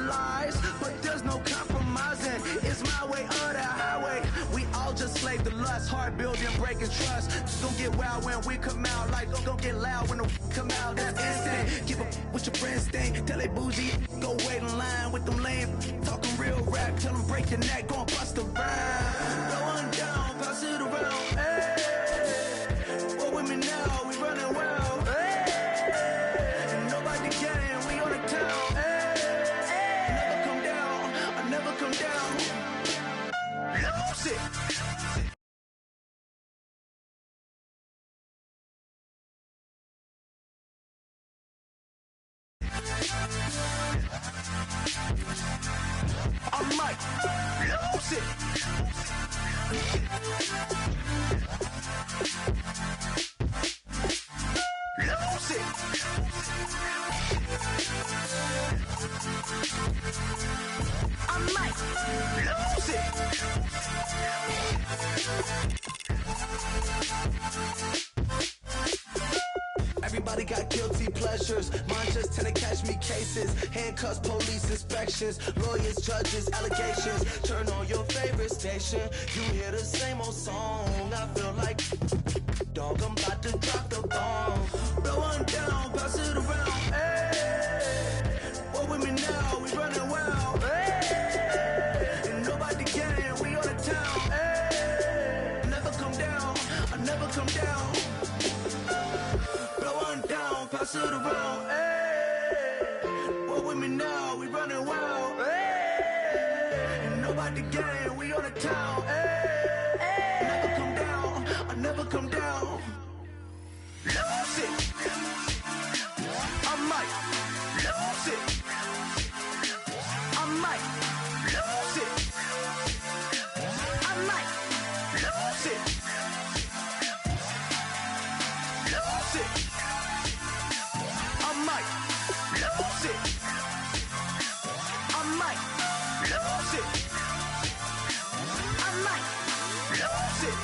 lies, but there's no compromising. It's my way or the highway. We all just slave to lust, heart building, breaking trust. It's gonna get wild when we come out, like gonna get loud when the come out. That's instant. Keep up with your friends, thing. Tell they bougie, go wait in line with them lame. Talking real rap, tell them break your neck, gon' bust a rhyme. Going down, pass it around. Hey, what with me now? We running wild. Hey, and nobody can. We on the town. Hey, never come down. I never come down. Lose it. I might lose it. Lose it. I might lose it. Everybody got guilty pleasures. Mine just tend to catch me cases. Handcuffs, police inspections, lawyers, judges, allegations. Turn on your favorite station. You hear the same old song. I feel like, dog, I'm about to drop the bomb. Blow one down, pass it around. Hey, what with me now? We running wild. Hey, and nobody can. We on the town. Hey, never come down. I never come down. Pass it around, hey. What with me now? We running wild, hey. And nobody gang, we on the town, hey. Never come down, I never come down. Lose it. I might lose it. I might lose it. I might lose it. Lose it. I might lose it. I might lose it. I might lose it. I might lose it.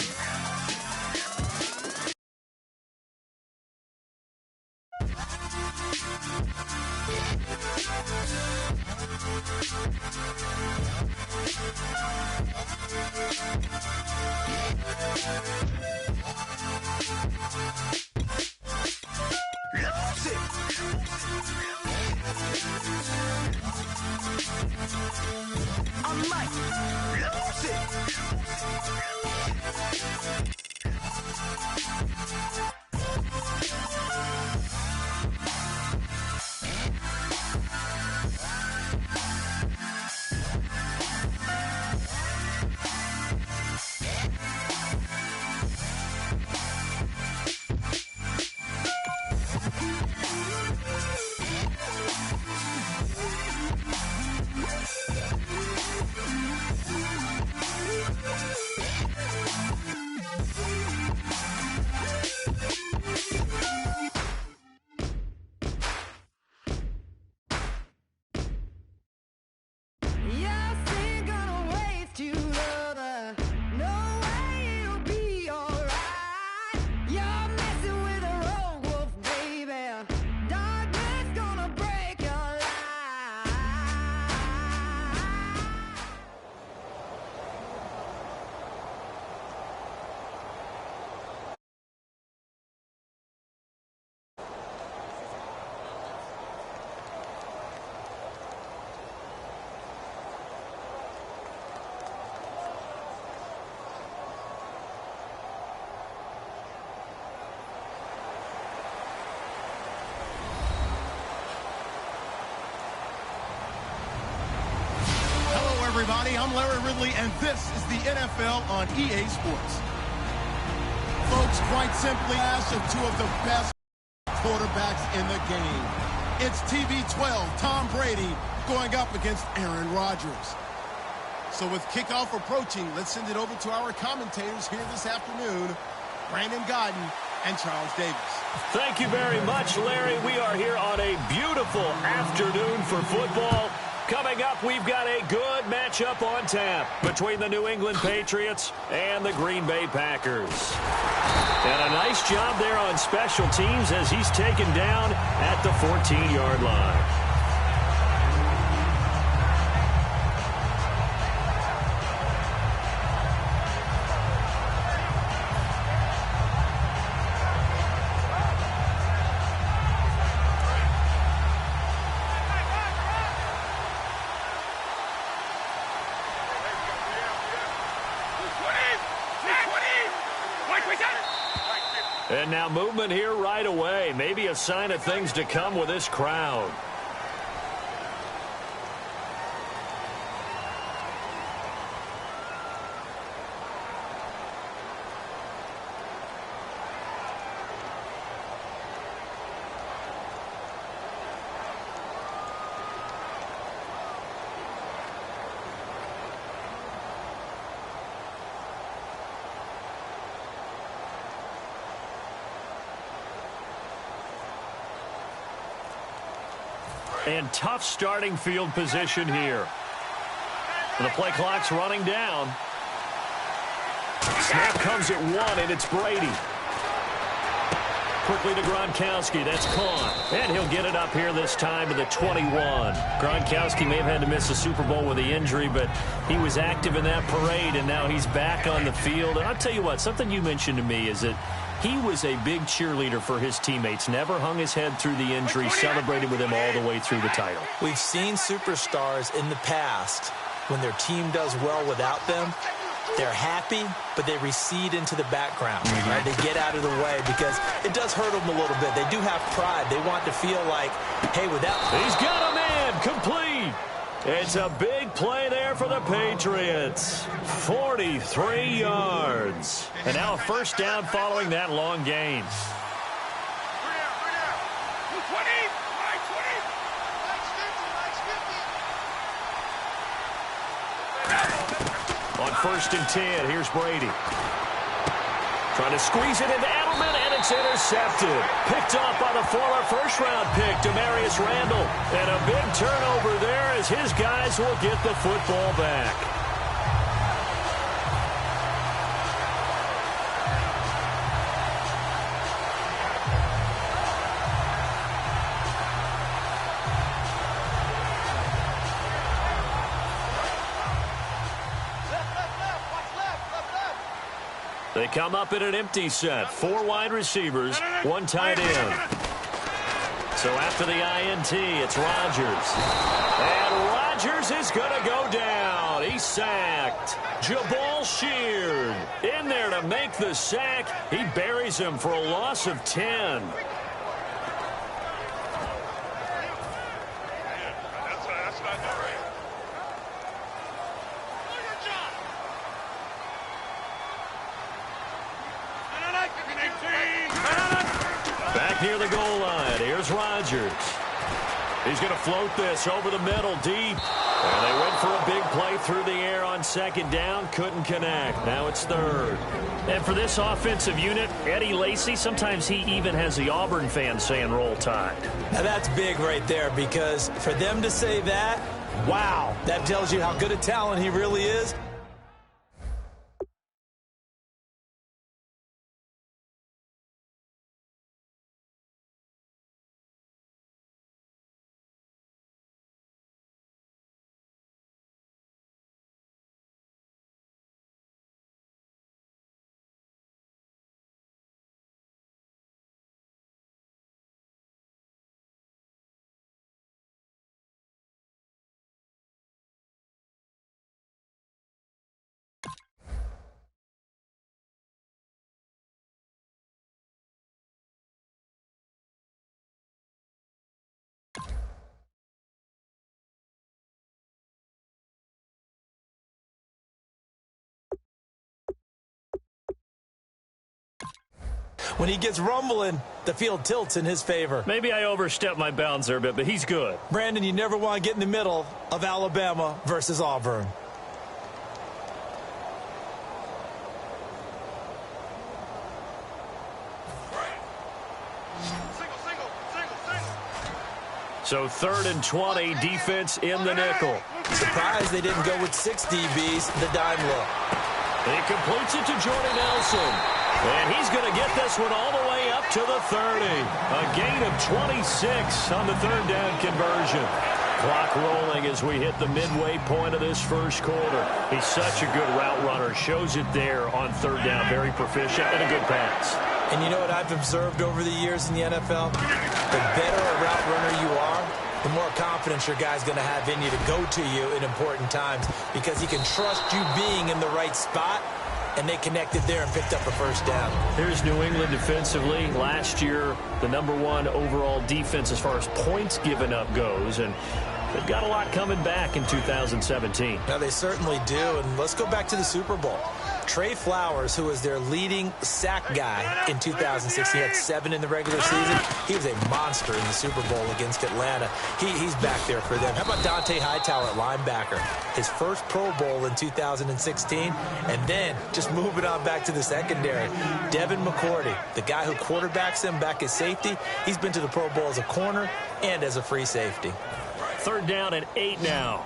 Everybody, I'm Larry Ridley, and this is the NFL on EA Sports. Folks, quite simply, ask of two of the best quarterbacks in the game. It's TB12, Tom Brady, going up against Aaron Rodgers. So with kickoff approaching, let's send it over to our commentators here this afternoon, Brandon Godden and Charles Davis. Thank you very much, Larry. We are here on a beautiful afternoon for football. Coming up, we've got a good matchup on tap between the New England Patriots and the Green Bay Packers. And a nice job there on special teams as he's taken down at the 14-yard line. And now movement here right away. Maybe a sign of things to come with this crowd. And tough starting field position here. The play clock's running down. Snap comes at 1, and it's Brady. Quickly to Gronkowski. That's caught. And he'll get it up here this time to the 21. Gronkowski may have had to miss the Super Bowl with the injury, but he was active in that parade, and now he's back on the field. And I'll tell you what, something you mentioned to me is that he was a big cheerleader for his teammates, never hung his head through the injury, celebrated with them all the way through the title. We've seen superstars in the past, when their team does well without them, they're happy, but they recede into the background. Right? They get out of the way because it does hurt them a little bit. They do have pride. They want to feel like, hey, without... He's got a man, complete. It's a big play there for the Patriots. 43 yards. And now a first down following that long gain. On 1st and 10, here's Brady. Trying to squeeze it into Edelman, and it's intercepted. Picked off by the former first-round pick, Demarius Randall. And a big turnover there as his guys will get the football back. They come up in an empty set. 4 wide receivers, 1 tight end. So after the INT, it's Rodgers. And Rodgers is going to go down. He's sacked. Jabal Sheard in there to make the sack. He buries him for a loss of 10. Back near the goal line. Here's Rodgers. He's going to float this over the middle deep. And they went for a big play through the air on 2nd down. Couldn't connect. Now it's 3rd. And for this offensive unit, Eddie Lacy, sometimes he even has the Auburn fans saying roll tide. Now that's big right there, because for them to say that, wow, that tells you how good a talent he really is. When he gets rumbling, the field tilts in his favor. Maybe I overstepped my bounds there a bit, but he's good. Brandon, you never want to get in the middle of Alabama versus Auburn. So 3rd and 20, defense in the nickel. Surprised they didn't go with 6 DBs, the dime look. He completes it to Jordy Nelson. And he's going to get this one all the way up to the 30. A gain of 26 on the 3rd down conversion. Clock rolling as we hit the midway point of this first quarter. He's such a good route runner. Shows it there on 3rd down. Very proficient and a good pass. And you know what I've observed over the years in the NFL? The better a route runner you are, the more confidence your guy's going to have in you to go to you in important times, because he can trust you being in the right spot and they connected there and picked up a first down. Here's New England defensively. Last year, the #1 overall defense as far as points given up goes, and they've got a lot coming back in 2017. Now, they certainly do, and let's go back to the Super Bowl. Trey Flowers, who was their leading sack guy in 2006, he had 7 in the regular season. He was a monster in the Super Bowl against Atlanta. He's back there for them. How about Dante Hightower at linebacker? His first Pro Bowl in 2016, and then just moving on back to the secondary. Devin McCourty, the guy who quarterbacks him back at safety, he's been to the Pro Bowl as a corner and as a free safety. 3rd down and 8 now.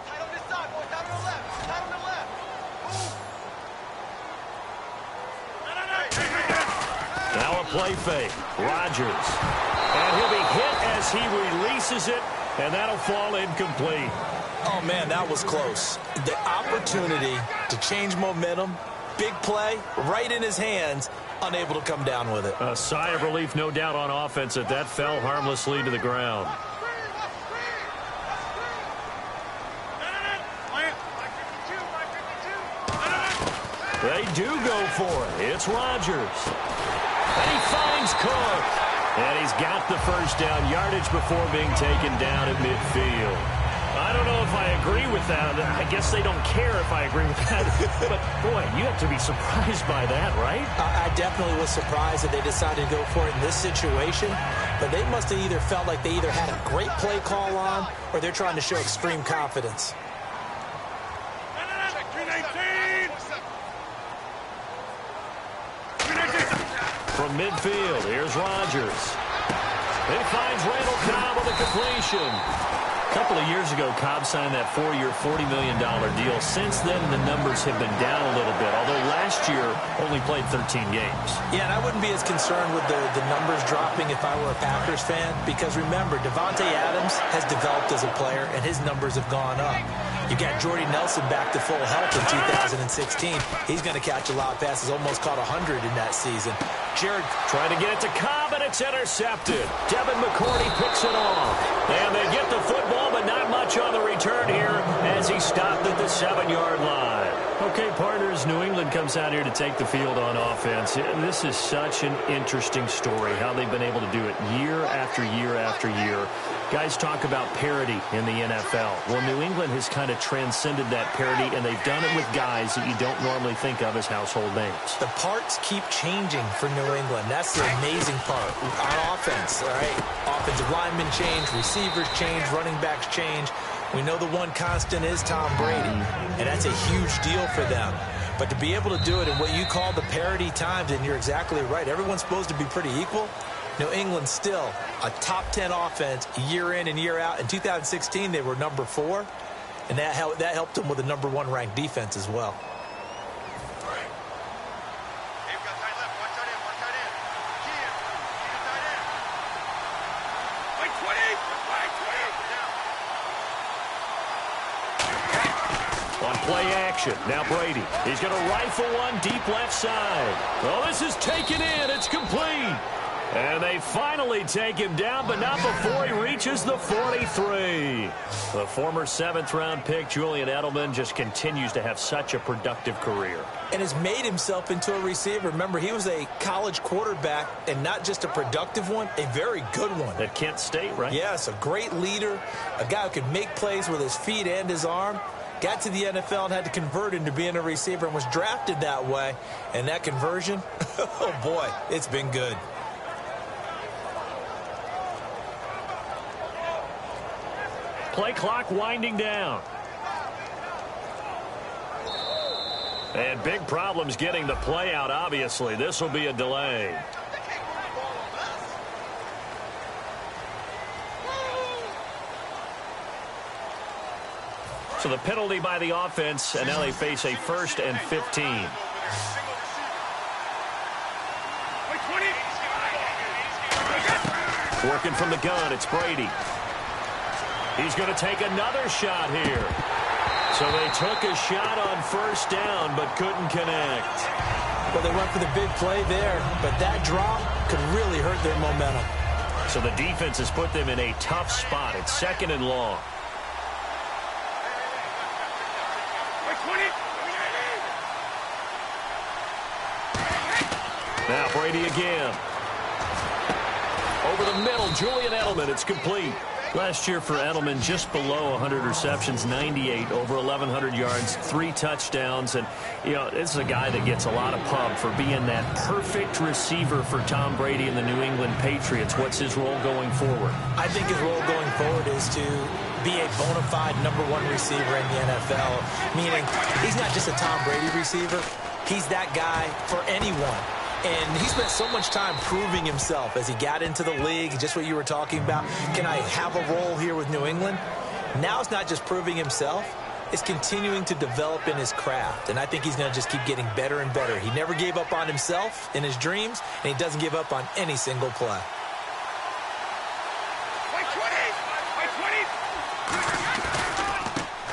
Now a play fake. Rodgers. And he'll be hit as he releases it, and that'll fall incomplete. Oh, man, that was close. The opportunity to change momentum, big play, right in his hands, unable to come down with it. A sigh of relief, no doubt, on offense that that fell harmlessly to the ground. They do go for it. It's Rodgers. And he finds Cook. And he's got the first down, yardage before being taken down at midfield. I don't know if I agree with that. I guess they don't care if I agree with that. But, boy, you have to be surprised by that, right? I definitely was surprised that they decided to go for it in this situation. But they must have either felt like they either had a great play call on or they're trying to show extreme confidence. From midfield, here's Rodgers. He finds Randall Cobb with a completion. A couple of years ago, Cobb signed that 4-year, $40 million deal. Since then, the numbers have been down a little bit, although last year only played 13 games. Yeah, and I wouldn't be as concerned with the numbers dropping if I were a Packers fan, because remember, Devontae Adams has developed as a player, and his numbers have gone up. You got Jordy Nelson back to full health in 2016. He's going to catch a lot of passes, almost caught 100 in that season. Jared trying to get it to Cobb, and it's intercepted. Devin McCourty picks it off. And they get the football, but not much on the return here as he stopped at the 7-yard line. Okay, partners, New England comes out here to take the field on offense. This is such an interesting story, how they've been able to do it year after year after year. Guys talk about parity in the NFL. Well, New England has kind of transcended that parity, and they've done it with guys that you don't normally think of as household names. The parts keep changing for New England. That's the amazing part. On offense, all right? Offensive linemen change, receivers change, running backs change. We know the one constant is Tom Brady, and that's a huge deal for them. But to be able to do it in what you call the parity times, and you're exactly right, everyone's supposed to be pretty equal. New England still a top 10 offense year in and year out. In 2016, they were number 4, and that helped them with a number 1 ranked defense as well. On play action, now Brady. He's going to rifle one deep left side. Oh, this is taken in. It's complete. And they finally take him down, but not before he reaches the 43. The former 7th-round pick, Julian Edelman, just continues to have such a productive career. And has made himself into a receiver. Remember, he was a college quarterback, and not just a productive one, a very good one. At Kent State, right? Yes, a great leader, a guy who could make plays with his feet and his arm. Got to the NFL and had to convert into being a receiver and was drafted that way. And that conversion, oh boy, it's been good. Play clock winding down. And big problems getting the play out, obviously. This will be a delay. So the penalty by the offense, and now they face a 1st and 15. Working from the gun, it's Brady. He's going to take another shot here. So they took a shot on 1st down, but couldn't connect. Well, they went for the big play there, but that drop could really hurt their momentum. So the defense has put them in a tough spot. It's 2nd and long. Now Brady again. Over the middle, Julian Edelman. It's complete. Last year for Edelman, just below 100 receptions, 98, over 1,100 yards, 3 touchdowns. And, you know, this is a guy that gets a lot of pub for being that perfect receiver for Tom Brady and the New England Patriots. What's his role going forward? I think his role going forward is to be a bona fide #1 receiver in the NFL, meaning he's not just a Tom Brady receiver. He's that guy for anyone. And he spent so much time proving himself as he got into the league, just what you were talking about. Can I have a role here with New England? Now it's not just proving himself. It's continuing to develop in his craft. And I think he's going to just keep getting better and better. He never gave up on himself in his dreams, and he doesn't give up on any single play.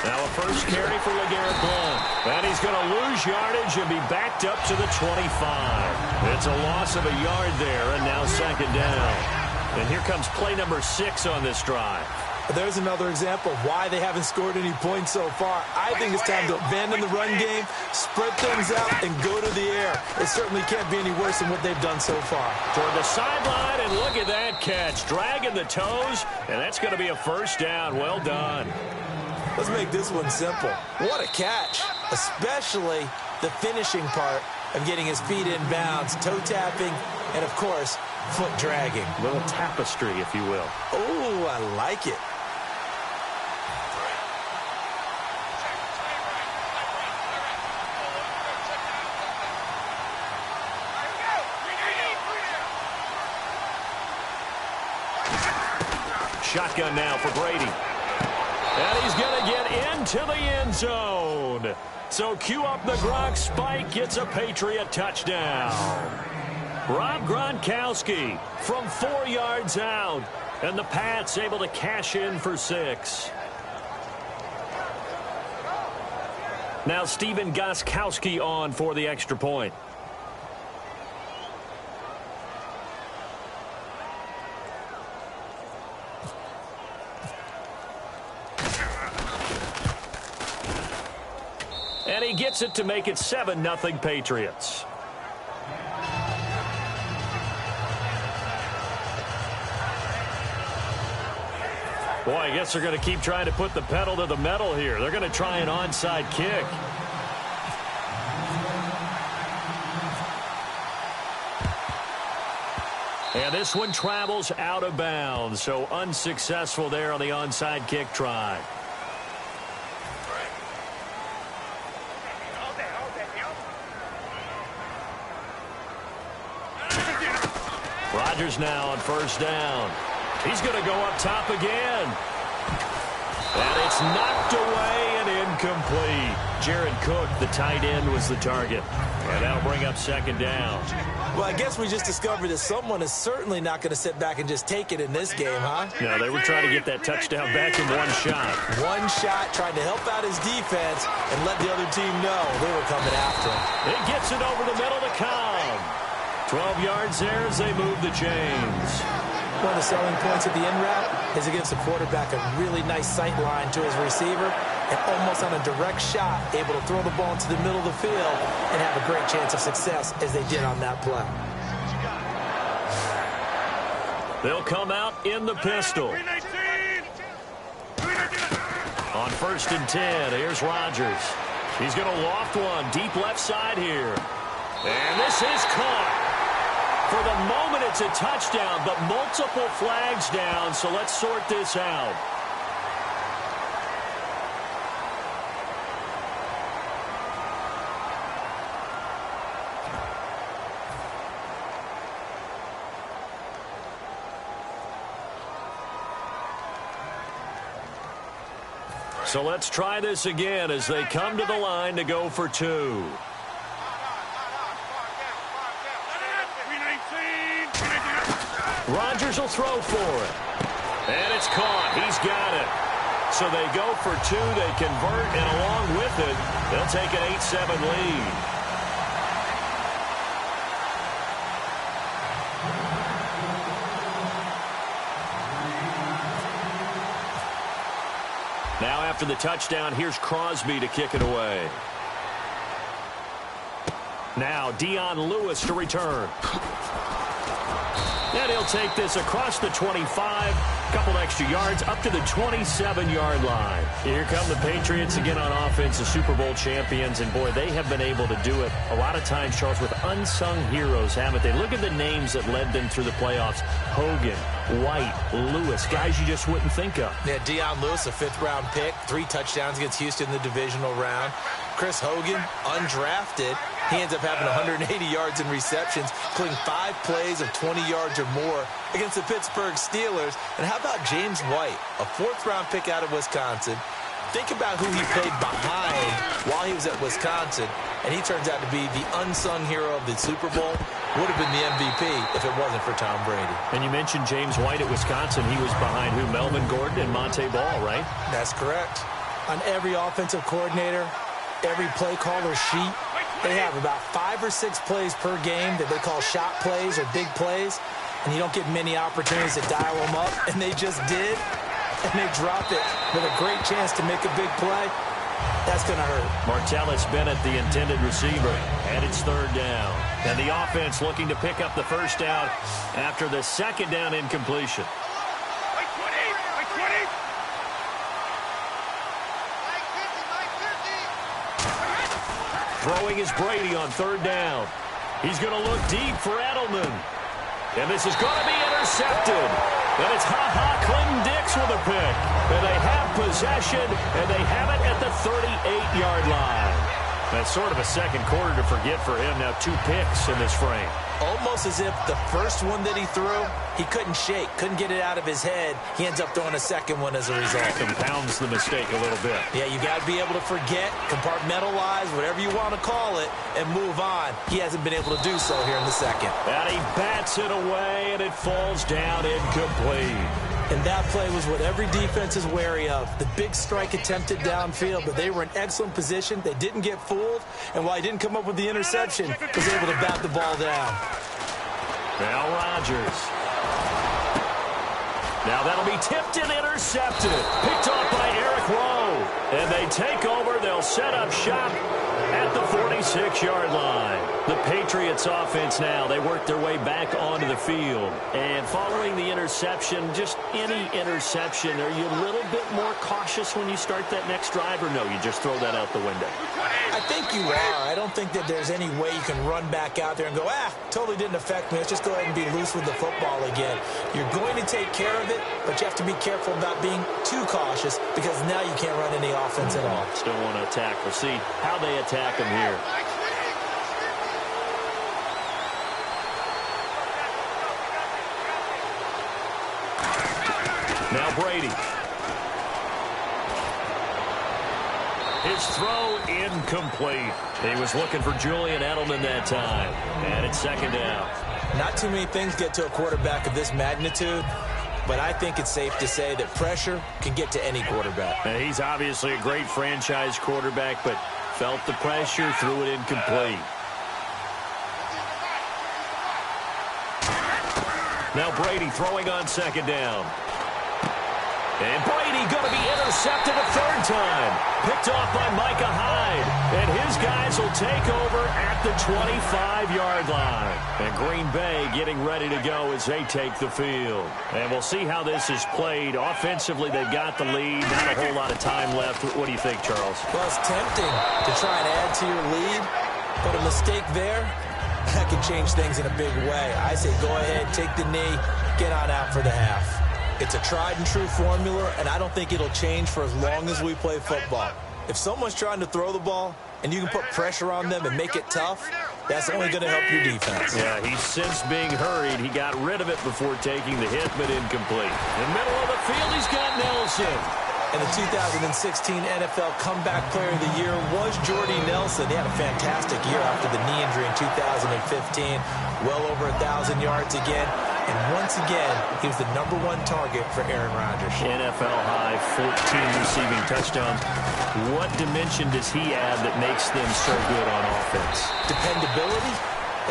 Now a first carry for LeGarrette Blount. And he's going to lose yardage and be backed up to the 25. It's a loss of a yard there, and now second down. And here comes play number 6 on this drive. There's another example of why they haven't scored any points so far. I think it's time to abandon the run game, spread things out, and go to the air. It certainly can't be any worse than what they've done so far. Toward the sideline, and look at that catch. Dragging the toes, and that's going to be a first down. Well done. Let's make this one simple. What a catch, especially the finishing part of getting his feet in bounds, toe tapping, and, of course, foot dragging. A little tapestry, if you will. Oh, I like it. Shotgun now for Brady. And he's going to get into the end zone. So cue up the Gronk spike, gets a Patriot touchdown. Rob Gronkowski from 4 yards out. And the Pats able to cash in for 6. Now Stephen Gostkowski on for the extra point. And he gets it to make it 7-0 Patriots. Boy, I guess they're going to keep trying to put the pedal to the metal here. They're going to try an onside kick. And this one travels out of bounds, so unsuccessful there on the onside kick try. Rodgers now on first down. He's going to go up top again. And it's knocked away and incomplete. Jared Cook, the tight end, was the target. And that'll bring up second down. Well, I guess we just discovered that someone is certainly not going to sit back and just take it in this game, huh? No, they were trying to get that touchdown back in one shot. One shot, trying to help out his defense and let the other team know they were coming after him. It gets it over the middle to Cobb. 12 yards there as they move the chains. One of the selling points of the in route is it gives the quarterback a really nice sight line to his receiver and almost on a direct shot able to throw the ball into the middle of the field and have a great chance of success as they did on that play. They'll come out in the pistol. On 1st and 10, here's Rodgers. He's going to loft one deep left side here. And this is caught. For the moment, it's a touchdown, but multiple flags down, so let's sort this out. So let's try this again as they come to the line to go for 2. Rodgers will throw for it. And it's caught. He's got it. So they go for 2. They convert, and along with it, they'll take an 8-7 lead. Now after the touchdown, here's Crosby to kick it away. Now Dion Lewis to return. And he'll take this across the 25, couple extra yards, up to the 27-yard line. Here come the Patriots again on offense, the Super Bowl champions, and boy, they have been able to do it a lot of times, Charles, with unsung heroes, haven't they? Look at the names that led them through the playoffs. Hogan, White, Lewis, guys you just wouldn't think of. Yeah, Dion Lewis, a 5th-round pick, 3 touchdowns against Houston in the divisional round. Chris Hogan, undrafted. He ends up having 180 yards in receptions, including 5 plays of 20 yards or more against the Pittsburgh Steelers. And how about James White, a 4th-round pick out of Wisconsin? Think about who he played behind while he was at Wisconsin, and he turns out to be the unsung hero of the Super Bowl. Would have been the MVP if it wasn't for Tom Brady. And you mentioned James White at Wisconsin. He was behind who? Melvin Gordon and Monte Ball, right? That's correct. On every offensive coordinator, every play caller sheet, they have about 5 or 6 plays per game that they call shot plays or big plays, and you don't get many opportunities to dial them up, and they just did, and they dropped it with a great chance to make a big play. That's going to hurt. Martellus Bennett, the intended receiver, and it's 3rd down. And the offense looking to pick up the 1st down after the 2nd down incompletion. Throwing is Brady on 3rd down. He's going to look deep for Edelman. And this is going to be intercepted. And it's Clinton Dix with a pick. And they have possession, and they have it at the 38-yard line. That's sort of a second quarter to forget for him. Now 2 picks in this frame. Almost as if the first one that he threw, he couldn't shake, couldn't get it out of his head. He ends up throwing a second one as a result. Compounds the mistake a little bit. Yeah, you got to be able to forget, compartmentalize, whatever you want to call it, and move on. He hasn't been able to do so here in the second. And he bats it away, and it falls down incomplete. And that play was what every defense is wary of. The big strike attempted downfield, but they were in excellent position. They didn't get fooled, and while he didn't come up with the interception, was able to bat the ball down. Now Rodgers. Now that'll be tipped and intercepted. Picked off by Eric Rowe. And they take over. They'll set up shop at the 46-yard line. The Patriots offense now, they work their way back onto the field. And following the interception, just any interception, are you a little bit more cautious when you start that next drive, or no, you just throw that out the window? I think you are. I don't think that there's any way you can run back out there and go, totally didn't affect me. Let's just go ahead and be loose with the football again. You're going to take care of it, but you have to be careful about being too cautious because now you can't run any offense at all. Still want to attack. We'll see how they attack them here. Now Brady. His throw incomplete. He was looking for Julian Edelman that time. And it's 2nd down. Not too many things get to a quarterback of this magnitude, but I think it's safe to say that pressure can get to any quarterback. Now, he's obviously a great franchise quarterback, but felt the pressure, threw it incomplete. Now Brady throwing on 2nd down. And Brady going to be intercepted a 3rd time. Picked off by Micah Hyde. And his guys will take over at the 25-yard line. And Green Bay getting ready to go as they take the field. And we'll see how this is played. Offensively, they've got the lead. Not a whole lot of time left. What do you think, Charles? Well, it's tempting to try and add to your lead. But a mistake there, that can change things in a big way. I say go ahead, take the knee, get on out for the half. It's a tried-and-true formula, and I don't think it'll change for as long as we play football. If someone's trying to throw the ball and you can put pressure on them and make it tough, that's only going to help your defense. Yeah, he's since being hurried. He got rid of it before taking the hit, but incomplete. In the middle of the field, he's got Nelson. And the 2016 NFL Comeback Player of the Year was Jordy Nelson. He had a fantastic year after the knee injury in 2015. Well over 1,000 yards again. And once again, he was the #1 target for Aaron Rodgers. NFL high, 14 receiving touchdowns. What dimension does he add that makes them so good on offense? Dependability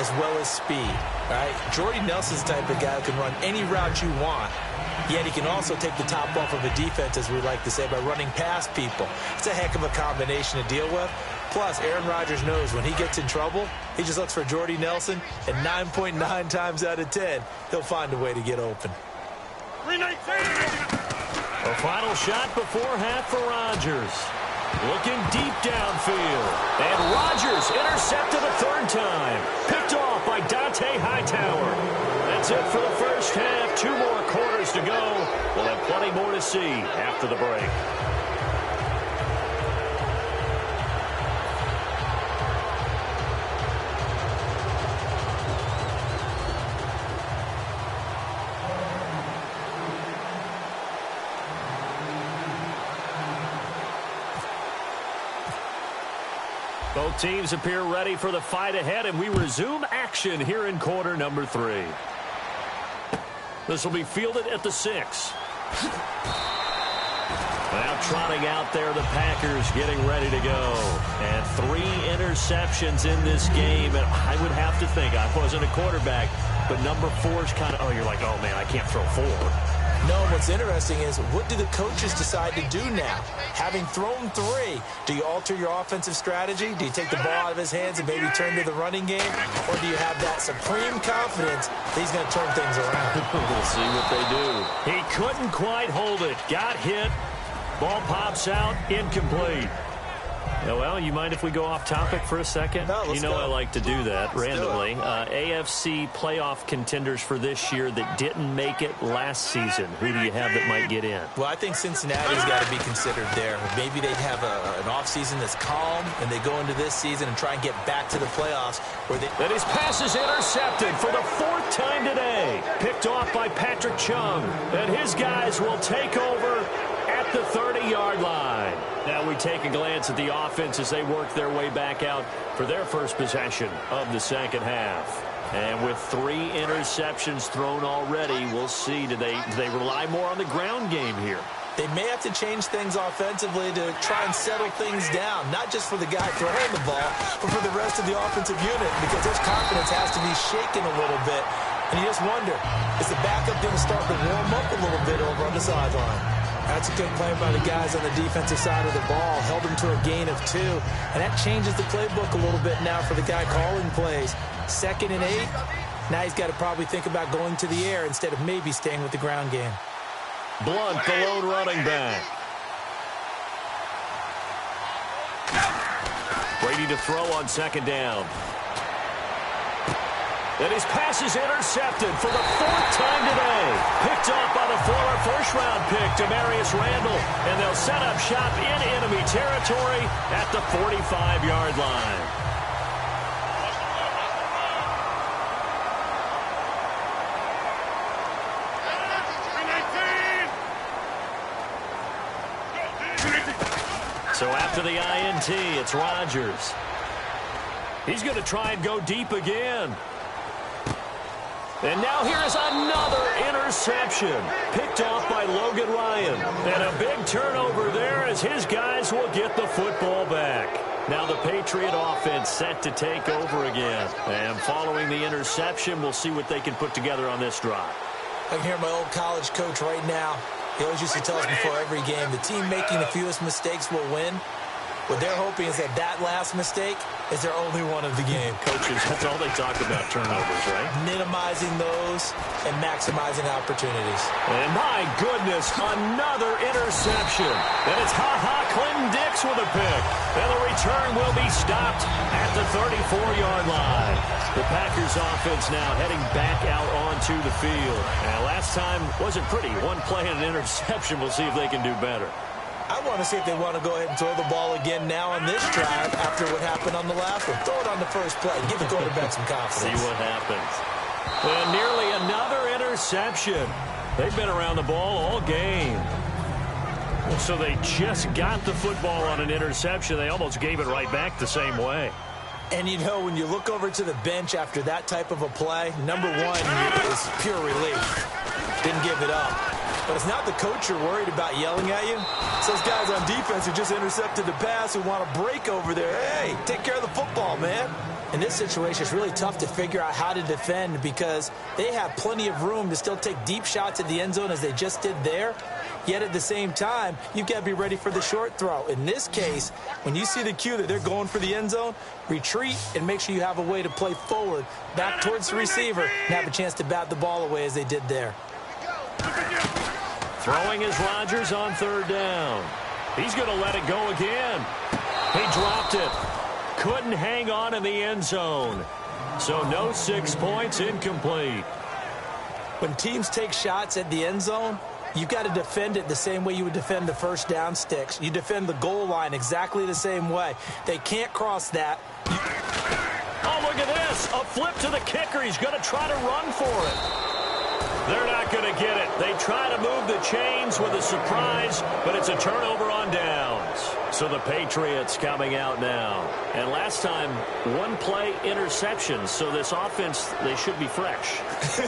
as well as speed. Right? Jordy Nelson's the type of guy who can run any route you want. Yet he can also take the top off of a defense, as we like to say, by running past people. It's a heck of a combination to deal with. Plus, Aaron Rodgers knows when he gets in trouble, he just looks for Jordy Nelson, and 9.9 times out of 10, he'll find a way to get open. A final shot before half for Rodgers. Looking deep downfield. And Rodgers intercepted a third time. Picked off by Dante Hightower. That's it for the first half. 2 more quarters to go. We'll have plenty more to see after the break. Both teams appear ready for the fight ahead, and we resume action here in quarter number 3. This will be fielded at the 6. Now trotting out there, the Packers getting ready to go. And 3 interceptions in this game. And I would have to think, I wasn't a quarterback, but number 4 is kind of, oh, you're like, oh, man, I can't throw 4. No, what's interesting is, what do the coaches decide to do now? Having thrown 3, do you alter your offensive strategy? Do you take the ball out of his hands and maybe turn to the running game? Or do you have that supreme confidence that he's going to turn things around? We'll see what they do. He couldn't quite hold it. Got hit. Ball pops out. Incomplete. Yeah, well, you mind if we go off topic for a second? No, let's go. I like to do that randomly. Do AFC playoff contenders for this year that didn't make it last season. Who do you have that might get in? Well, I think Cincinnati's got to be considered there. Maybe they'd have an offseason that's calm, and they go into this season and try and get back to the playoffs. That his pass is intercepted for the 4th time today. Picked off by Patrick Chung. And his guys will take over at the 30-yard line. Now we take a glance at the offense as they work their way back out for their first possession of the second half. And with 3 interceptions thrown already, we'll see, do they rely more on the ground game here? They may have to change things offensively to try and settle things down, not just for the guy throwing the ball, but for the rest of the offensive unit, because his confidence has to be shaken a little bit. And you just wonder, is the backup going to start to warm up a little bit over on the sideline? That's a good play by the guys on the defensive side of the ball. Held them to a gain of 2. And that changes the playbook a little bit now for the guy calling plays. 2nd and 8. Now he's got to probably think about going to the air instead of maybe staying with the ground game. Blunt, the lone running back. Brady to throw on 2nd down. And his pass is intercepted for the 4th time today. Picked off by the former first-round pick, Demarius Randall. And they'll set up shop in enemy territory at the 45-yard line. So after the INT, it's Rodgers. He's going to try and go deep again. And now here is another interception. Picked off by Logan Ryan. And a big turnover there as his guys will get the football back. Now the Patriot offense set to take over again. And following the interception, we'll see what they can put together on this drive. I can hear my old college coach right now. He always used to tell us before every game, the team making the fewest mistakes will win. What they're hoping is that last mistake is their only one of the game. Coaches, that's all they talk about, turnovers, right? Minimizing those and maximizing opportunities. And my goodness, another interception. And it's Clinton Dix with a pick. And the return will be stopped at the 34-yard line. The Packers offense now heading back out onto the field. And last time wasn't pretty. One play and an interception. We'll see if they can do better. I want to see if they want to go ahead and throw the ball again now on this drive after what happened on the last one. Throw it on the first play. Give the quarterback some confidence. See what happens. And nearly another interception. They've been around the ball all game. So they just got the football on an interception. They almost gave it right back the same way. And, you know, when you look over to the bench after that type of a play, number one is pure relief. Didn't give it up. But it's not the coach you're worried about yelling at you. It's those guys on defense who just intercepted the pass who want to break over there. Hey, take care of the football, man. In this situation, it's really tough to figure out how to defend because they have plenty of room to still take deep shots at the end zone as they just did there. Yet at the same time, you've got to be ready for the short throw. In this case, when you see the cue that they're going for the end zone, retreat and make sure you have a way to play forward, back towards the receiver, and have a chance to bat the ball away as they did there. Throwing is Rodgers on 3rd down. He's going to let it go again. He dropped it. Couldn't hang on in the end zone. So no 6 points, incomplete. When teams take shots at the end zone, you've got to defend it the same way you would defend the first down sticks. You defend the goal line exactly the same way. They can't cross that. Oh, look at this. A flip to the kicker. He's going to try to run for it. They're not going to get it. They try to move the chains with a surprise, but it's a turnover on downs. So the Patriots coming out now. And last time, 1-play interception. So this offense, they should be fresh.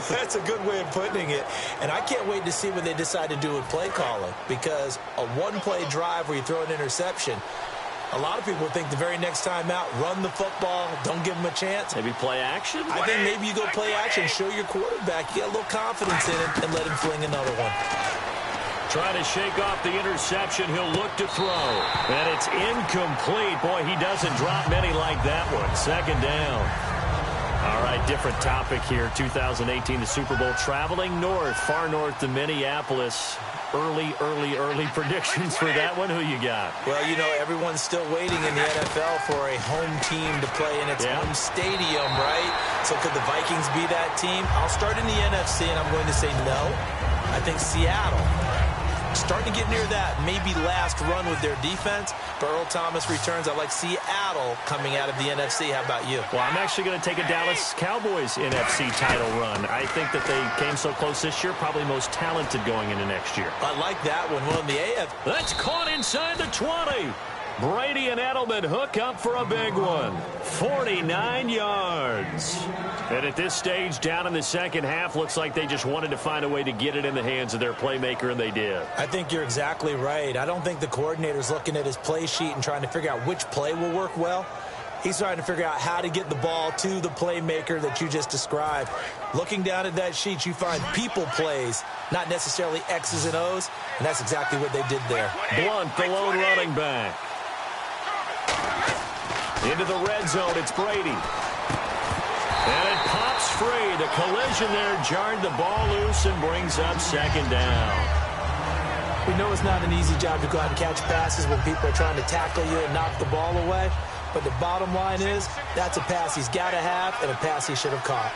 That's a good way of putting it. And I can't wait to see what they decide to do with play calling, because a 1-play drive where you throw an interception, a lot of people think the very next time out, run the football, don't give them a chance. Maybe play action? I think maybe you go play action, show your quarterback, you get a little confidence in it, and let him fling another one. Trying to shake off the interception. He'll look to throw. And it's incomplete. Boy, he doesn't drop many like that one. 2nd down. All right, different topic here. 2018, the Super Bowl, traveling north, far north to Minneapolis. Early predictions for that one. Who you got? Well, you know, everyone's still waiting in the NFL for a home team to play in its home stadium, right? So could the Vikings be that team? I'll start in the NFC, and I'm going to say no. I think Seattle. Starting to get near that maybe last run with their defense. But Earl Thomas returns. I like Seattle coming out of the NFC. How about you? Well, I'm actually going to take a Dallas Cowboys NFC title run. I think that they came so close this year, probably most talented going into next year. I like that one. Well, in the AF. That's caught inside the 20. Brady and Edelman hook up for a big one. 49 yards. And at this stage, down in the second half, looks like they just wanted to find a way to get it in the hands of their playmaker, and they did. I think you're exactly right. I don't think the coordinator's looking at his play sheet and trying to figure out which play will work well. He's trying to figure out how to get the ball to the playmaker that you just described. Looking down at that sheet, you find people plays, not necessarily X's and O's, and that's exactly what they did there. Blunt, the lone running back. Into the red zone, it's Brady. And it pops free. The collision there jarred the ball loose and brings up 2nd down. We know it's not an easy job to go out and catch passes when people are trying to tackle you and knock the ball away. But the bottom line is, that's a pass he's got to have and a pass he should have caught.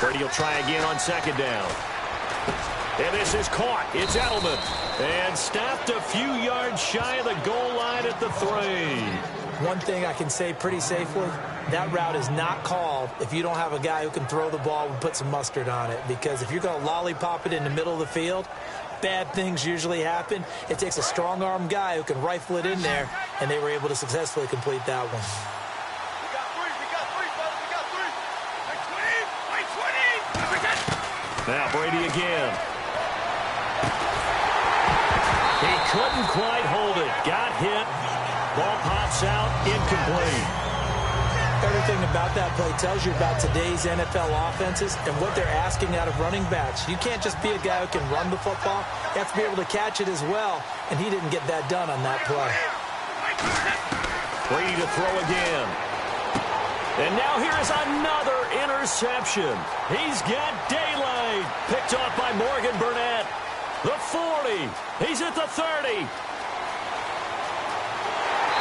Brady will try again on 2nd down. And this is caught. It's Edelman. And snapped a few yards shy of the goal line at the 3. One thing I can say pretty safely, that route is not called if you don't have a guy who can throw the ball and put some mustard on it. Because if you're going to lollipop it in the middle of the field, bad things usually happen. It takes a strong-arm guy who can rifle it in there, and they were able to successfully complete that one. Now Brady again. He couldn't quite hold it. Got hit. Ball pops out. Incomplete. Everything about that play tells you about today's NFL offenses and what they're asking out of running backs. You can't just be a guy who can run the football. You have to be able to catch it as well, and he didn't get that done on that play. Brady to throw again. And now here is another interception. He's got daylight. Picked off by Morgan Burnett. The 40. He's at the 30.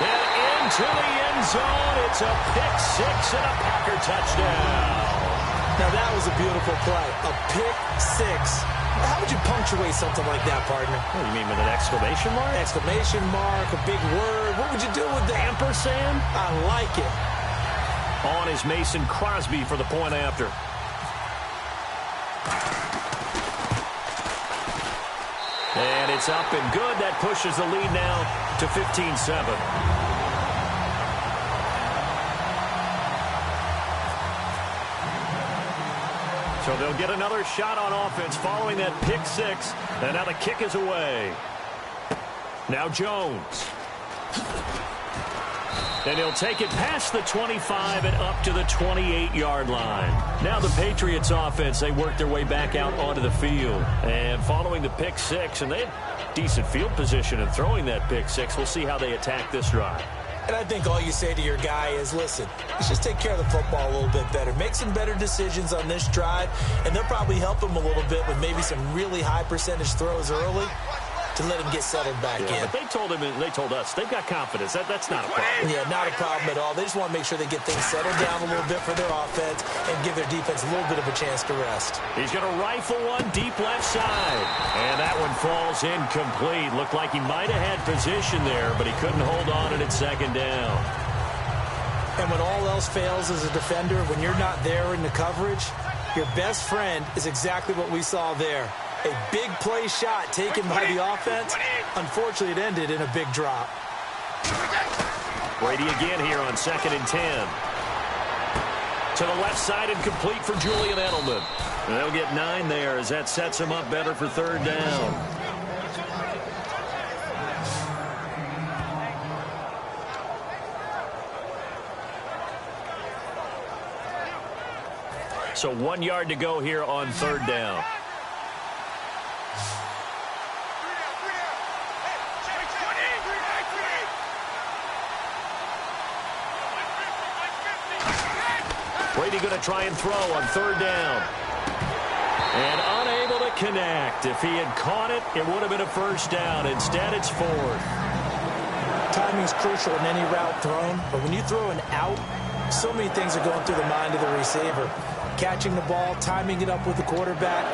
And into the end zone. It's a pick 6 and a Packer touchdown. Now that was a beautiful play. A pick 6. How would you punctuate something like that, partner? What do you mean, with an exclamation mark? Exclamation mark, a big word. What would you do with that? Ampersand? I like it. On is Mason Crosby for the point after. And it's up and good. That pushes the lead now to 15-7. So they'll get another shot on offense following that pick 6. And now the kick is away. Now Jones. And he'll take it past the 25 and up to the 28-yard line. Now the Patriots offense, they work their way back out onto the field. And following the pick six, and they have decent field position in throwing that pick six. We'll see how they attack this drive. And I think all you say to your guy is, listen, let's just take care of the football a little bit better. Make some better decisions on this drive, and they'll probably help him a little bit with maybe some really high percentage throws early to let him get settled back in. But they told him, and they told us, they've got confidence. That's not a problem. Yeah, not a problem at all. They just want to make sure they get things settled down a little bit for their offense and give their defense a little bit of a chance to rest. He's going to rifle one deep left side. And that one falls incomplete. Looked like he might have had position there, but he couldn't hold on at second down. And when all else fails as a defender, when you're not there in the coverage, your best friend is exactly what we saw there. A big play shot taken by the offense. Unfortunately, it ended in a big drop. Brady again here on 2nd and 10. To the left side and complete for Julian Edelman. And they'll get 9 there as that sets him up better for 3rd down. So 1 yard to go here on 3rd down. Brady going to try and throw on 3rd down. And unable to connect. If he had caught it, it would have been a 1st down. Instead, it's 4th. Timing is crucial in any route thrown, but when you throw an out, so many things are going through the mind of the receiver. Catching the ball, timing it up with the quarterback.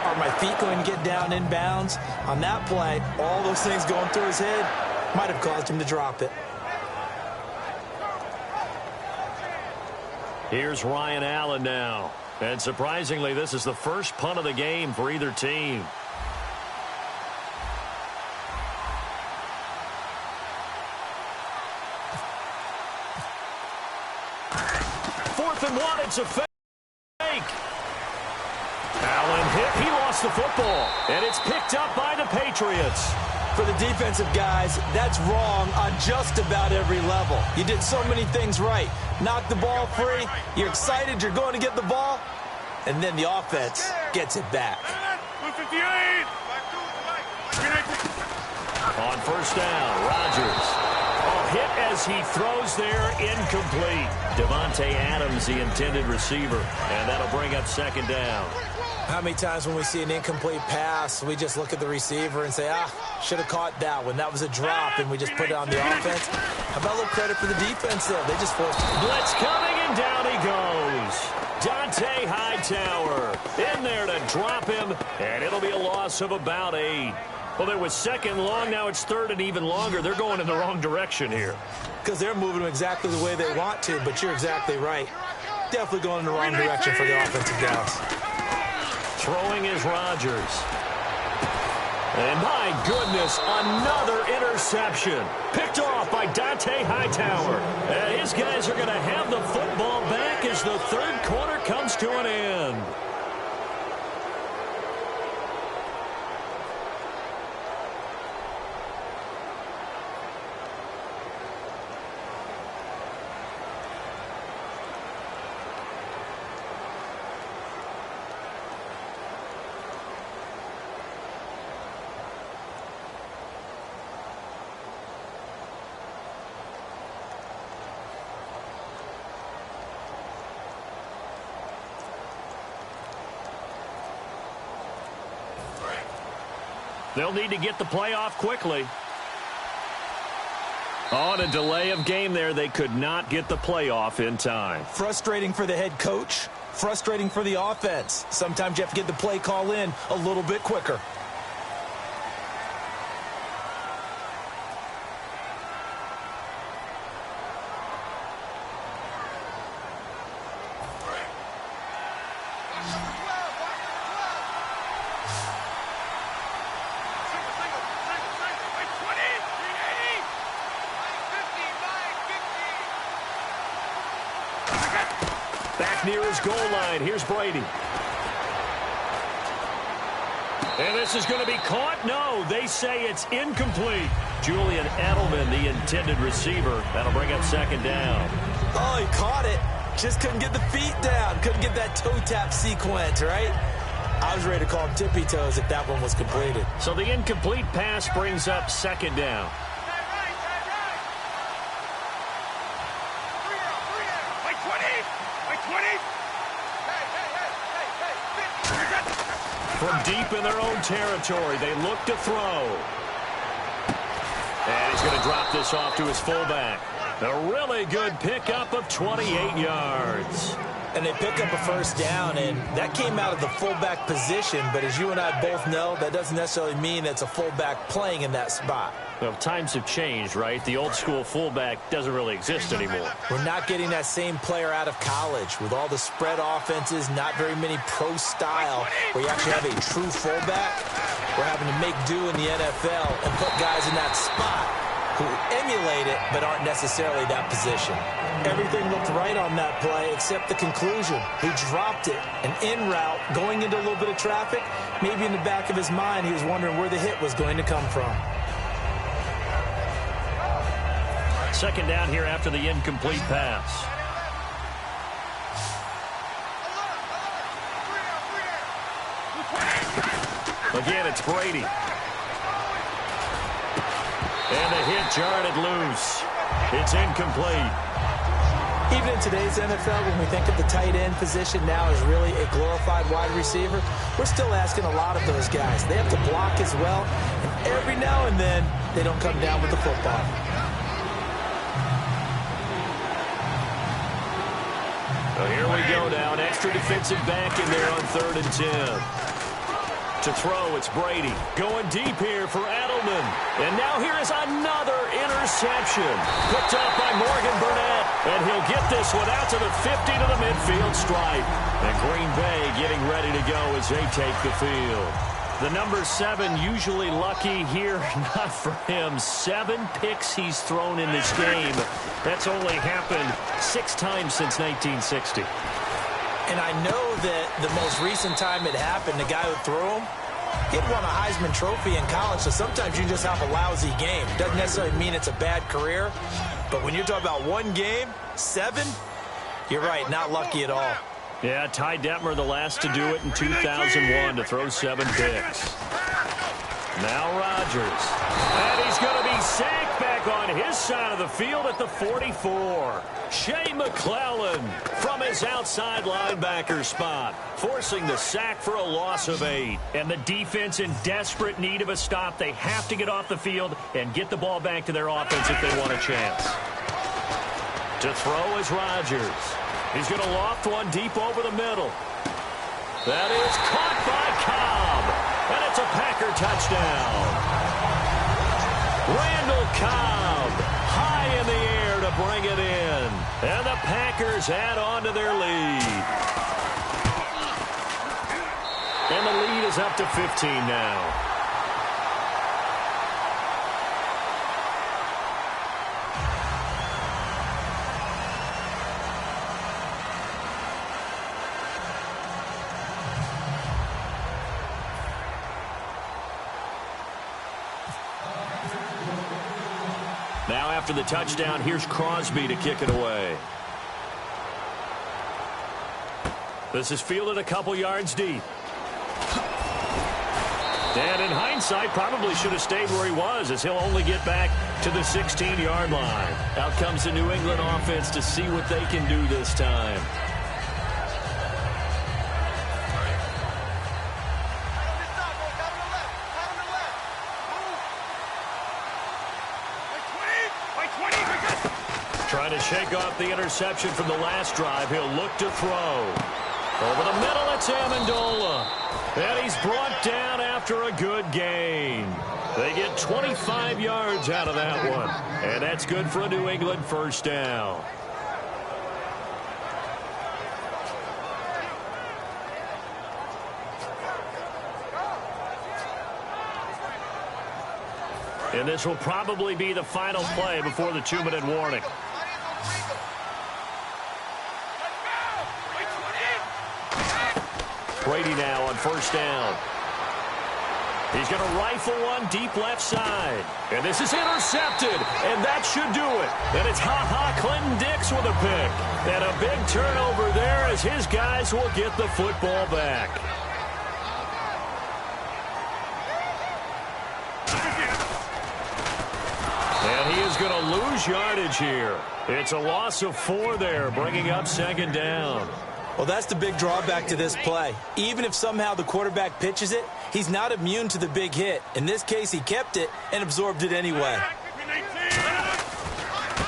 Are my feet going to get down in bounds? On that play, all those things going through his head might have caused him to drop it. Here's Ryan Allen now. And surprisingly, this is the first punt of the game for either team. 4th and 1, it's a fake. Allen hit, he lost the football. And it's picked up by the Patriots. For the defensive guys, that's wrong on just about every level. You did so many things right. Knock the ball free, you're excited, you're going to get the ball, and then the offense gets it back. On 1st down, Rodgers. A hit as he throws there, incomplete. Devontae Adams, the intended receiver, and that'll bring up 2nd down. How many times when we see an incomplete pass, we just look at the receiver and say, should have caught that one. That was a drop, and we just put it on the offense. How about a little credit for the defense, though? They just forced it. Blitz coming, and down he goes. Dante Hightower in there to drop him, and it'll be a loss of about 8. Well, there was 2nd long. Now it's 3rd and even longer. They're going in the wrong direction here. Because they're moving them exactly the way they want to, but you're exactly right. Definitely going in the wrong direction for the offensive guys. Throwing is Rodgers. And my goodness, another interception. Picked off by Dante Hightower. And his guys are going to have the football back as the 3rd quarter comes to an end. They'll need to get the play off quickly. On a delay of game there, they could not get the play off in time. Frustrating for the head coach. Frustrating for the offense. Sometimes you have to get the play call in a little bit quicker. Near his goal line. Here's Brady. And this is going to be caught. No, they say it's incomplete. Julian Edelman, the intended receiver. That'll bring up second down. Oh, he caught it. Just couldn't get the feet down. Couldn't get that toe tap sequence, right? I was ready to call him tippy toes if that one was completed. So the incomplete pass brings up second down. From deep in their own territory, they look to throw. And he's going to drop this off to his fullback. A really good pickup of 28 yards. And they pick up a first down, and that came out of the fullback position. But as you and I both know, that doesn't necessarily mean it's a fullback playing in that spot. Well, times have changed, right? The old school fullback doesn't really exist anymore. We're not getting that same player out of college with all the spread offenses, not very many pro style where you actually have a true fullback. We're having to make do in the NFL and put guys in that spot who emulate it but aren't necessarily that position. Everything looked right on that play except the conclusion. He dropped it, an in route, going into a little bit of traffic. Maybe in the back of his mind he was wondering where the hit was going to come from. Second down here after the incomplete pass. Again, it's Brady. And the hit jarred it loose. It's incomplete. Even in today's NFL, when we think of the tight end position now as really a glorified wide receiver, we're still asking a lot of those guys. They have to block as well, and every now and then, they don't come down with the football. So here we go now. An extra defensive back in there on 3rd and 10. To throw, it's Brady. Going deep here for Edelman. And now here is another interception. Picked up by Morgan Burnett. And he'll get this one out to the 50 to the midfield stripe. And Green Bay getting ready to go as they take the field. The number 7 usually lucky here. Not for him. 7 picks he's thrown in this game. That's only happened 6 times since 1960. And I know that the most recent time it happened, the guy who threw him, he'd won a Heisman Trophy in college, so sometimes you just have a lousy game. Doesn't necessarily mean it's a bad career, but when you're talking about one game, 7, you're right, not lucky at all. Yeah, Ty Detmer, the last to do it in 2001, to throw 7 picks. Now Rodgers. And he's going to be sacked back on his side of the field at the 44. Shea McClellan from his outside linebacker spot, forcing the sack for a loss of 8. And the defense in desperate need of a stop. They have to get off the field and get the ball back to their offense if they want a chance. To throw is Rodgers. He's going to loft one deep over the middle. That is caught by Cobb. And it's a Packer touchdown. Randall Cobb high in the air to bring it in. And the Packers add on to their lead. And the lead is up to 15 now. Now after the touchdown, here's Crosby to kick it away. This is fielded a couple yards deep. And in hindsight, probably should have stayed where he was, as he'll only get back to the 16-yard line. Out comes the New England offense to see what they can do this time. Trying to shake off the interception from the last drive. He'll look to throw. Over the middle, it's Amendola. And he's brought down after a good gain. They get 25 yards out of that one. And that's good for a New England first down. And this will probably be the final play before the 2-minute warning. Brady now on first down. He's going to rifle one deep left side. And this is intercepted, and that should do it. And it's Clinton Dix with a pick. And a big turnover there as his guys will get the football back. And he is going to lose yardage here. It's a loss of 4 there, bringing up 2nd down. Well, that's the big drawback to this play. Even if somehow the quarterback pitches it, he's not immune to the big hit. In this case, he kept it and absorbed it anyway.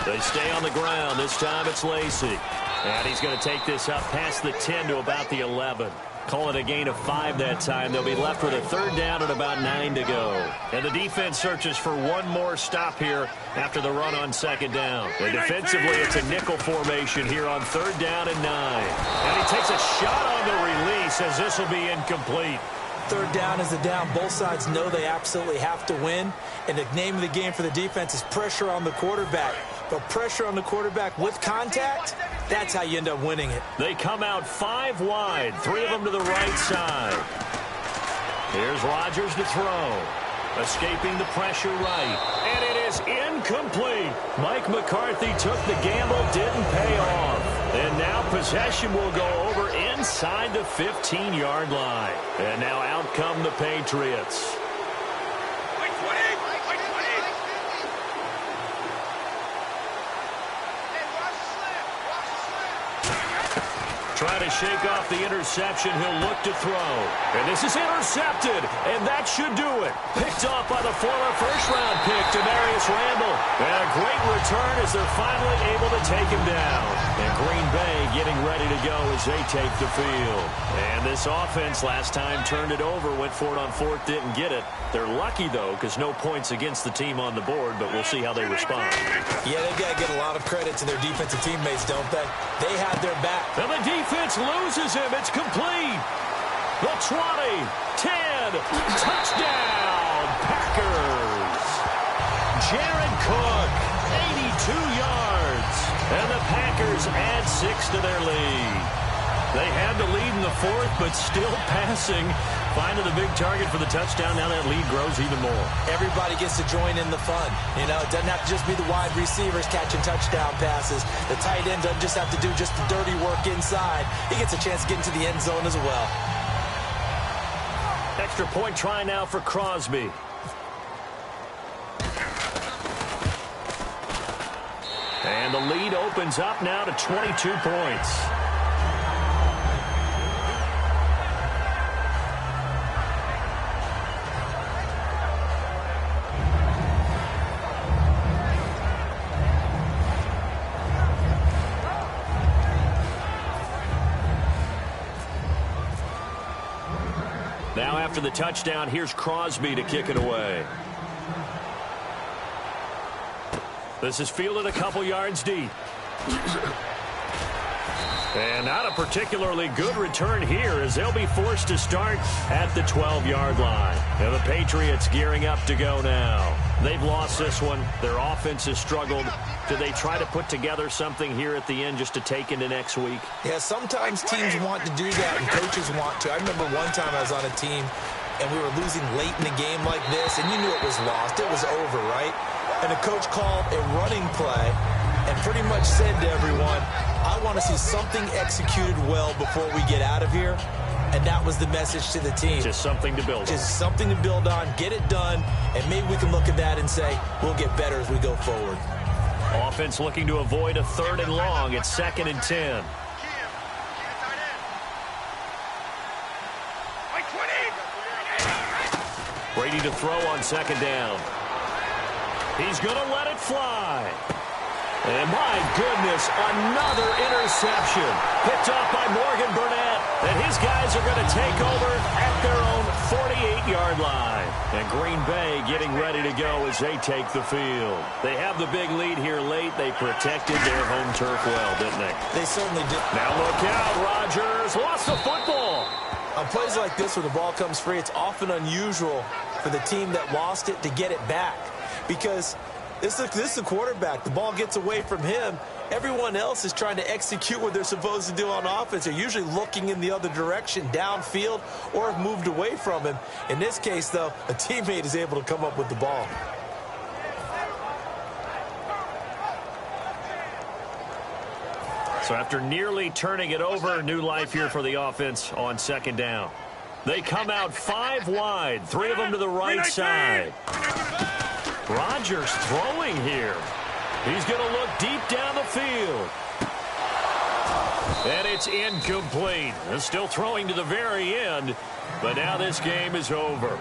They stay on the ground. This time it's Lacey. And he's going to take this up past the 10 to about the 11. Call it a gain of 5 that time. They'll be left with a 3rd down and about 9 to go. And the defense searches for one more stop here after the run on 2nd down. And defensively, it's a nickel formation here on 3rd down and 9. And he takes a shot on the release as this will be incomplete. 3rd down is a down. Both sides know they absolutely have to win. And the name of the game for the defense is pressure on the quarterback. But pressure on the quarterback with contact, that's how you end up winning it. They come out 5 wide, 3 of them to the right side. Here's Rodgers to throw. Escaping the pressure right. And it is incomplete. Mike McCarthy took the gamble, didn't pay off. And now possession will go over inside the 15-yard line. And now out come the Patriots. Trying to shake off the interception. He'll look to throw. And this is intercepted. And that should do it. Picked off by the former first-round pick, Demarius Randall. And a great return as they're finally able to take him down. And Green Bay getting ready to go as they take the field. And this offense last time turned it over, went for it on 4th, didn't get it. They're lucky, though, because no points against the team on the board, but we'll see how they respond. Yeah, they've got to give a lot of credit to their defensive teammates, don't they? They had their back. And the defense loses him. It's complete. The 20, 10, touchdown, Packers. Jared Cook, 82 yards. And the Packers add 6 to their lead. They had the lead in the 4th, but still passing. Finding the big target for the touchdown. Now that lead grows even more. Everybody gets to join in the fun. You know, it doesn't have to just be the wide receivers catching touchdown passes. The tight end doesn't just have to do just the dirty work inside. He gets a chance to get into the end zone as well. Extra point try now for Crosby. And the lead opens up now to 22 points. Now after the touchdown, here's Crosby to kick it away. This is fielded a couple yards deep. And not a particularly good return here as they'll be forced to start at the 12-yard line. And the Patriots gearing up to go now. They've lost this one. Their offense has struggled. Do they try to put together something here at the end just to take into next week? Yeah, sometimes teams want to do that and coaches want to. I remember one time I was on a team and we were losing late in a game like this and you knew it was lost. It was over, right? And the coach called a running play and pretty much said to everyone, I want to see something executed well before we get out of here. And that was the message to the team. Just something to build on. Just something to build on, get it done, and maybe we can look at that and say, we'll get better as we go forward. Offense looking to avoid a 3rd and long. It's 2nd and 10. Brady to throw on 2nd down. He's going to let it fly. And my goodness, another interception. Picked off by Morgan Burnett. And his guys are going to take over at their own 48-yard line. And Green Bay getting ready to go as they take the field. They have the big lead here late. They protected their home turf well, didn't they? They certainly did. Now look out, Rodgers lost the football. On plays like this where the ball comes free, it's often unusual for the team that lost it to get it back. Because this is the quarterback. The ball gets away from him, everyone else is trying to execute what they're supposed to do on offense. They're usually looking in the other direction, downfield, or have moved away from him. In this case, though, a teammate is able to come up with the ball. So after nearly turning it over, new life here for the offense on second down. They come out 5 wide, 3 of them to the right side. Rodgers throwing here. He's going to look deep down the field. And it's incomplete. They're still throwing to the very end, but now this game is over.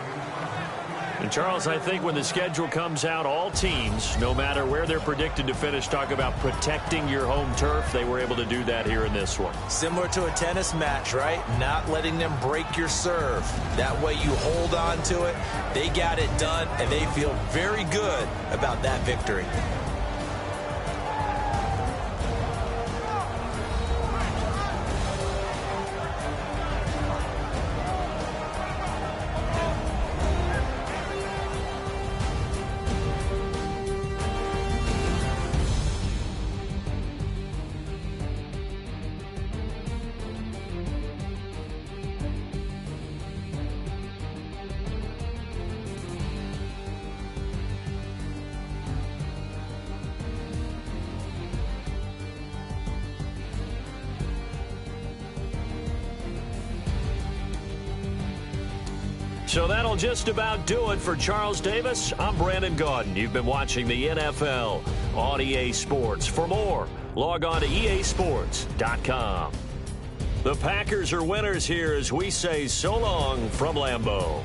And Charles, I think when the schedule comes out, all teams, no matter where they're predicted to finish, talk about protecting your home turf. They were able to do that here in this one. Similar to a tennis match, right? Not letting them break your serve. That way you hold on to it. They got it done, and they feel very good about that victory. So that'll just about do it for Charles Davis. I'm Brandon Gaudin. You've been watching the NFL on EA Sports. For more, log on to easports.com. The Packers are winners here as we say so long from Lambeau.